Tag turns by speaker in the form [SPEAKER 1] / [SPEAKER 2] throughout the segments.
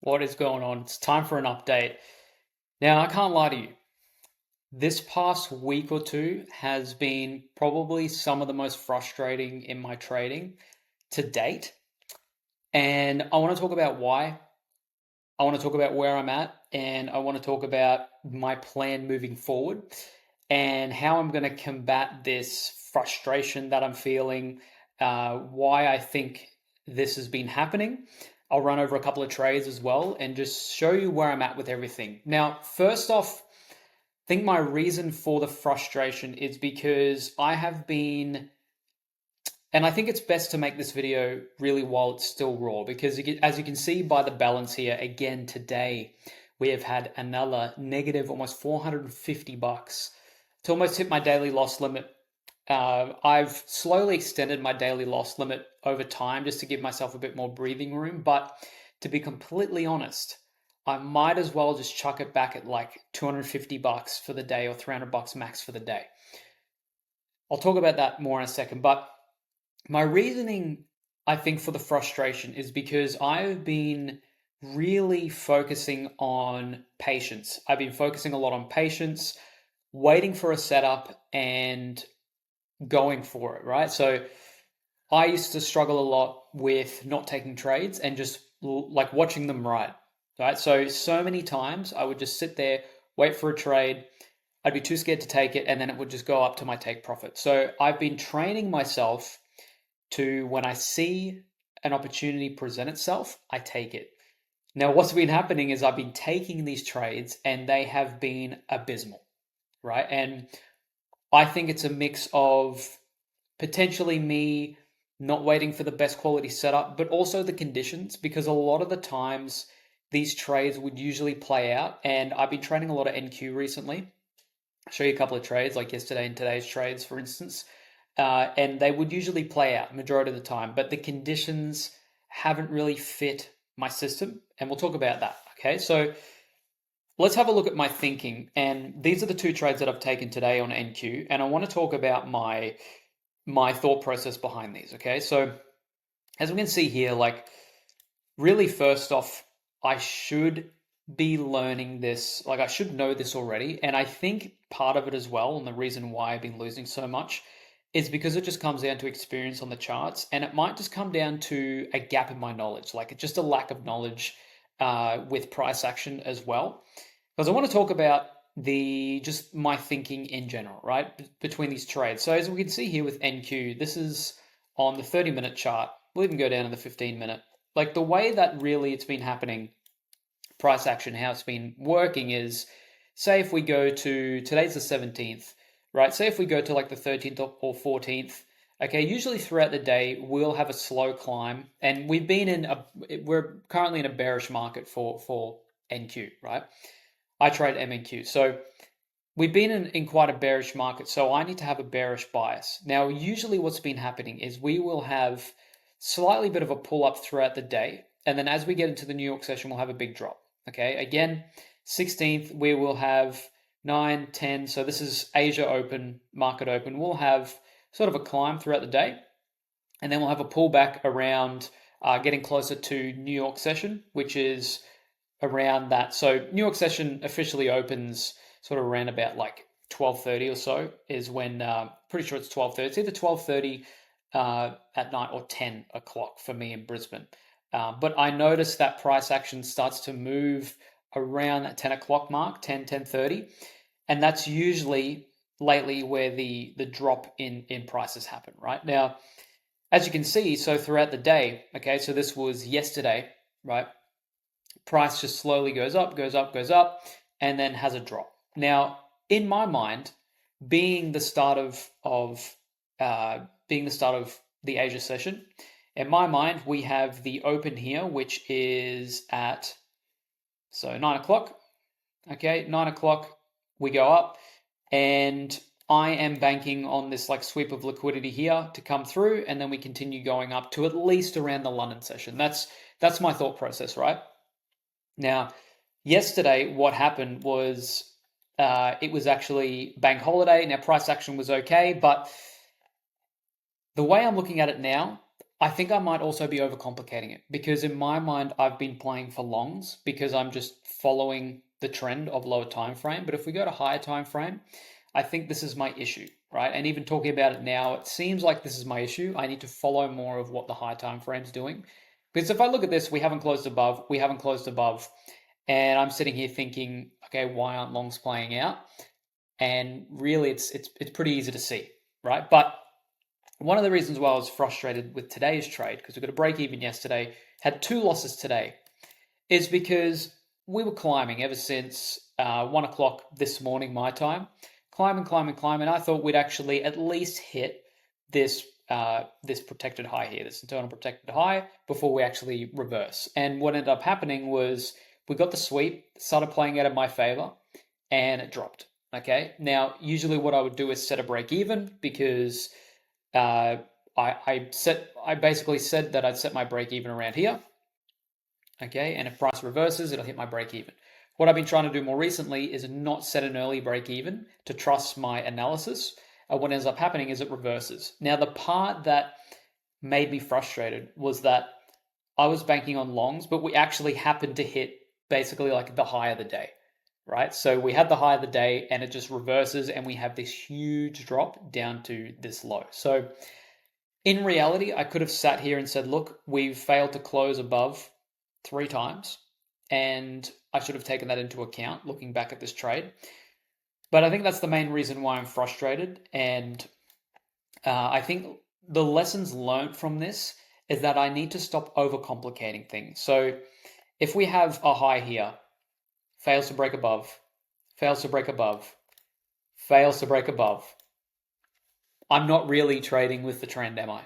[SPEAKER 1] What is going on? It's time for an update. Now, I can't lie to you. This past week or two has been probably some of the most frustrating in my trading to date. And I want to talk about why. I want to talk about where I'm at. And I want to talk about my plan moving forward and how I'm going to combat this frustration that I'm feeling, why I think this has been happening. I'll run over a couple of trades as well and just show you where I'm at with everything. Now, first off, I think my reason for the frustration is because I have been, and I think it's best to make this video really while it's still raw, because as you can see by the balance here, again today, we have had another negative almost 450 bucks to almost hit my daily loss limit. I've slowly extended my daily loss limit over time just to give myself a bit more breathing room. But to be completely honest, I might as well just chuck it back at like 250 bucks for the day or 300 bucks max for the day. I'll talk about that more in a second. But my reasoning, I think, for the frustration is because I've been really focusing on patience. I've been focusing a lot on patience, waiting for a setup and going for it, right? So I used to struggle a lot with not taking trades and just like watching them ride, right? So many times I would just sit there, wait for a trade. I'd be too scared to take it, and then it would just go up to my take profit. So I've been training myself to, when I see an opportunity present itself, I take it. Now, what's been happening is I've been taking these trades and they have been abysmal, right? And I think it's a mix of potentially me not waiting for the best quality setup, but also the conditions, because a lot of the times these trades would usually play out. And I've been trading a lot of NQ recently. I'll show you a couple of trades, like yesterday and today's trades, for instance. And they would usually play out majority of the time, but the conditions haven't really fit my system. And we'll talk about that. Okay, so let's have a look at my thinking. And these are the two trades that I've taken today on NQ. And I want to talk about my thought process behind these. Okay, so as we can see here, like really first off, I should be learning this, like I should know this already. And I think part of it as well, and the reason why I've been losing so much is because it just comes down to experience on the charts. And it might just come down to a gap in my knowledge, like just a lack of knowledge with price action as well. Because I want to talk about the just my thinking in general, right? Between these trades. So as we can see here with NQ, this is on the 30-minute chart. We'll even go down to the 15-minute. Like the way that really it's been happening, price action, how it's been working is, say if we go to, today's the 17th, right? Say if we go to like the 13th or 14th, okay, usually throughout the day, we'll have a slow climb. And we're currently in a bearish market for NQ, right? I trade MNQ. So we've been in quite a bearish market, so I need to have a bearish bias. Now, usually what's been happening is we will have slightly bit of a pull up throughout the day, and then as we get into the New York session, we'll have a big drop. Okay, again, 16th, we will have 9, 10. So this is Asia open, market open. We'll have sort of a climb throughout the day, and then we'll have a pullback around getting closer to New York session, which is around that. So New York session officially opens sort of around about like 12:30 or so is when, pretty sure it's 12:30. It's either 12:30 at night or 10 o'clock for me in Brisbane. But I noticed that price action starts to move around that 10 o'clock mark, 10, 10:30. And that's usually lately where the drop in prices happen, right? Now, as you can see, so throughout the day, okay, so this was yesterday, right? Price just slowly goes up, goes up, goes up, and then has a drop. Now, in my mind, being the start of the Asia session, in my mind, we have the open here, which is at 9 o'clock. Okay, 9 o'clock, we go up, and I am banking on this like sweep of liquidity here to come through, and then we continue going up to at least around the London session. That's my thought process, right? Now, yesterday, what happened was it was actually bank holiday. Now, price action was okay, but the way I'm looking at it now, I think I might also be overcomplicating it because in my mind I've been playing for longs because I'm just following the trend of lower time frame. But if we go to higher time frame, I think this is my issue, right? And even talking about it now, it seems like this is my issue. I need to follow more of what the high time frame's doing. Because if I look at this, we haven't closed above, we haven't closed above, and I'm sitting here thinking, okay, why aren't longs playing out? And really it's pretty easy to see, right? But one of the reasons why I was frustrated with today's trade, because we got a break even yesterday, had two losses today, is because we were climbing ever since 1 o'clock this morning, my time. Climbing, climbing, climbing. I thought we'd actually at least hit this protected high here, this internal protected high, before we actually reverse. And what ended up happening was we got the sweep, started playing out in my favor, and it dropped. Okay. Now, usually what I would do is set a break even because uh, I basically said that I'd set my break even around here. Okay, and if price reverses, it'll hit my break even. What I've been trying to do more recently is not set an early break even to trust my analysis. What ends up happening is it reverses. Now, the part that made me frustrated was that I was banking on longs, but we actually happened to hit basically like the high of the day, right? So we had the high of the day and it just reverses and we have this huge drop down to this low. So in reality, I could have sat here and said, look, we've failed to close above 3 times, and I should have taken that into account looking back at this trade. But I think that's the main reason why I'm frustrated. And I think the lessons learned from this is that I need to stop overcomplicating things. So if we have a high here, fails to break above, fails to break above, fails to break above, I'm not really trading with the trend, am I?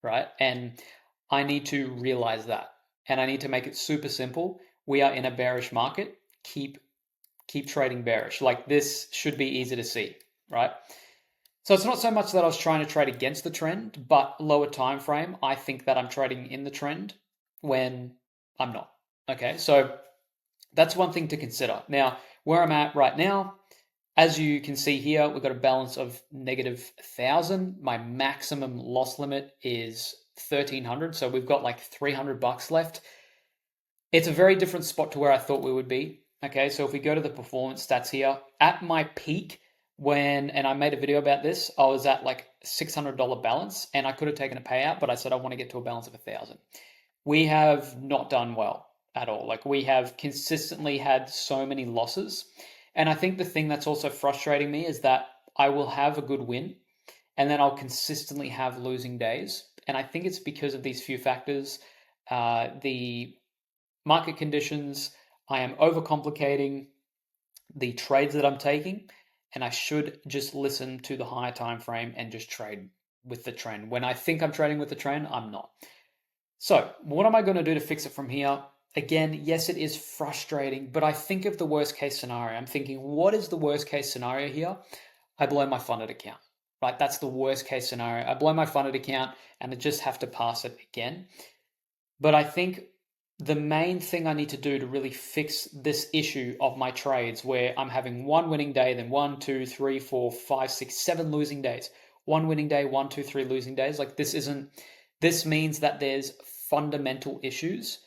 [SPEAKER 1] Right? And I need to realize that. And I need to make it super simple. We are in a bearish market. Keep trading bearish. Like this should be easy to see, right? So it's not so much that I was trying to trade against the trend, but lower time frame, I think that I'm trading in the trend when I'm not. Okay, so that's one thing to consider. Now, where I'm at right now, as you can see here, we've got a balance of negative 1,000. My maximum loss limit is 1,300, so we've got like $300 left. It's a very different spot to where I thought we would be. Okay, so if we go to the performance stats here, at my peak, and I made a video about this, I was at like $600 balance, and I could have taken a payout, but I said I want to get to a balance of 1,000. We have not done well at all. Like we have consistently had so many losses. And I think the thing that's also frustrating me is that I will have a good win and then I'll consistently have losing days. And I think it's because of these few factors. The market conditions, I am overcomplicating the trades that I'm taking, and I should just listen to the higher time frame and just trade with the trend. When I think I'm trading with the trend, I'm not. So, what am I going to do to fix it from here? Again, yes, it is frustrating, but I think of the worst case scenario. I'm thinking, what is the worst case scenario here? I blow my funded account, right? That's the worst case scenario. I blow my funded account and I just have to pass it again. But I think the main thing I need to do to really fix this issue of my trades where I'm having one winning day, then 1, 2, 3, 4, 5, 6, 7 losing days. One winning day, 1, 2, 3 losing days. Like this means that there's fundamental issues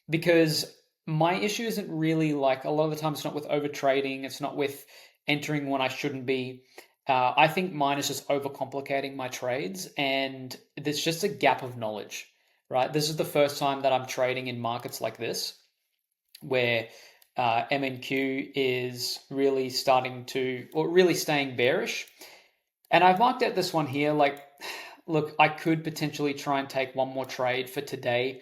[SPEAKER 1] because my issue isn't really like a lot of the time it's not with over trading, it's not with entering when I shouldn't be. I think mine is just overcomplicating my trades and there's just a gap of knowledge, right? This is the first time that I'm trading in markets like this where MNQ is really starting to, or really staying bearish. And I've marked out this one here, like, look, I could potentially try and take one more trade for today.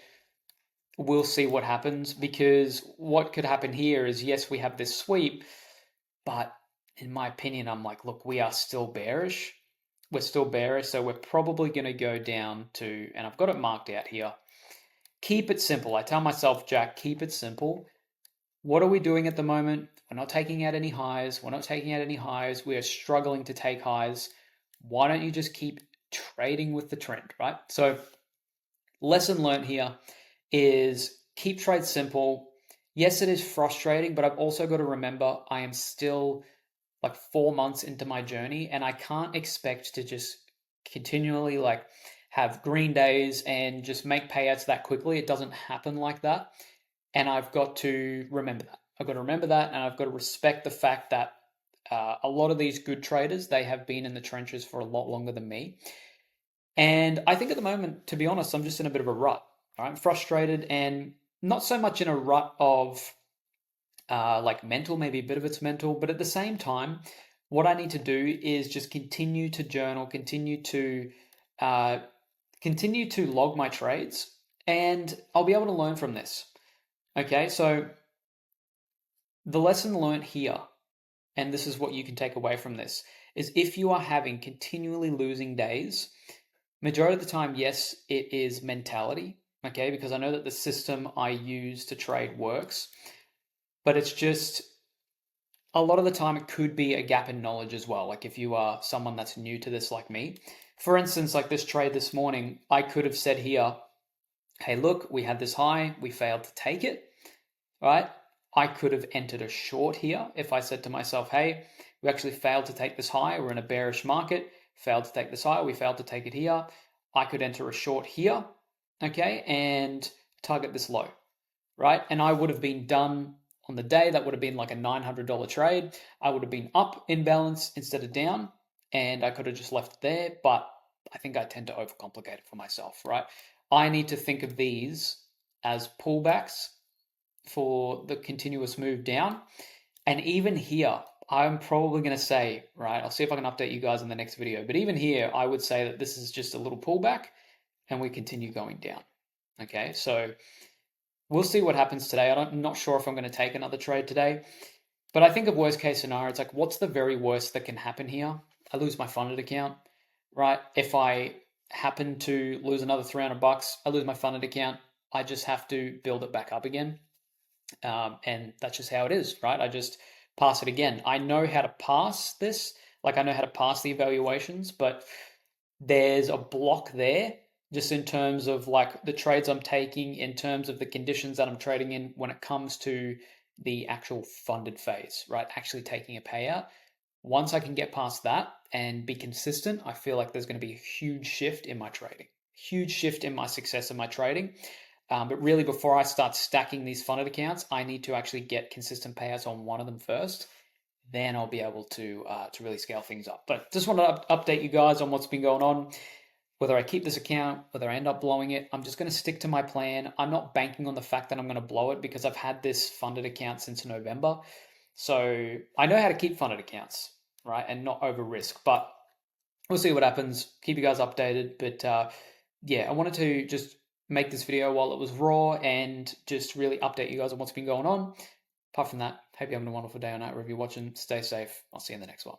[SPEAKER 1] We'll see what happens because what could happen here is, yes, we have this sweep, but in my opinion, I'm like, look, we are still bearish. We're still bearish, so we're probably going to go down to, and I've got it marked out here. Keep it simple. I tell myself, Jack, keep it simple. What are we doing at the moment? We're not taking out any highs. We're not taking out any highs. We are struggling to take highs. Why don't you just keep trading with the trend, right? So lesson learned here is keep trades simple. Yes, it is frustrating, but I've also got to remember I am still like 4 months into my journey and I can't expect to just continually like have green days and just make payouts that quickly. It doesn't happen like that. And I've got to remember that. I've got to remember that, and I've got to respect the fact that a lot of these good traders, they have been in the trenches for a lot longer than me. And I think at the moment, to be honest, I'm just in a bit of a rut. All right? I'm frustrated and not so much in a rut of like mental, maybe a bit of it's mental, but at the same time, what I need to do is just continue to journal, uh, continue to log my trades, and I'll be able to learn from this. Okay, so the lesson learned here, and this is what you can take away from this, is if you are having continually losing days, majority of the time, yes, it is mentality. Okay, because I know that the system I use to trade works, but it's just a lot of the time it could be a gap in knowledge as well. Like if you are someone that's new to this like me, for instance, like this trade this morning, I could have said here, hey, look, we had this high, we failed to take it, right? I could have entered a short here if I said to myself, hey, we actually failed to take this high, we're in a bearish market, failed to take this high, we failed to take it here. I could enter a short here, okay, and target this low, right? And I would have been done on the day. That would have been like a $900 trade. I would have been up in balance instead of down, and I could have just left it there. But I think I tend to overcomplicate it for myself, right? I need to think of these as pullbacks for the continuous move down. And even here, I'm probably going to say, right, I'll see if I can update you guys in the next video. But even here, I would say that this is just a little pullback and we continue going down. Okay, so we'll see what happens today. I'm not sure if I'm going to take another trade today, but I think of worst case scenario. It's like, what's the very worst that can happen here? I lose my funded account, right? If I happen to lose another $300, I lose my funded account. I just have to build it back up again. And that's just how it is, right? I just pass it again. I know how to pass this. Like I know how to pass the evaluations, but there's a block there just in terms of like the trades I'm taking, in terms of the conditions that I'm trading in when it comes to the actual funded phase, right? Actually taking a payout. Once I can get past that and be consistent, I feel like there's going to be a huge shift in my trading, huge shift in my success in my trading. But really, before I start stacking these funded accounts, I need to actually get consistent payouts on one of them first. Then I'll be able to really scale things up. But just want to update you guys on what's been going on. Whether I keep this account, whether I end up blowing it, I'm just going to stick to my plan. I'm not banking on the fact that I'm going to blow it because I've had this funded account since November. So I know how to keep funded accounts, right, and not over risk. But we'll see what happens. Keep you guys updated. But yeah, I wanted to just make this video while it was raw and just really update you guys on what's been going on. Apart from that, hope you're having a wonderful day or night wherever you're watching. Stay safe. I'll see you in the next one.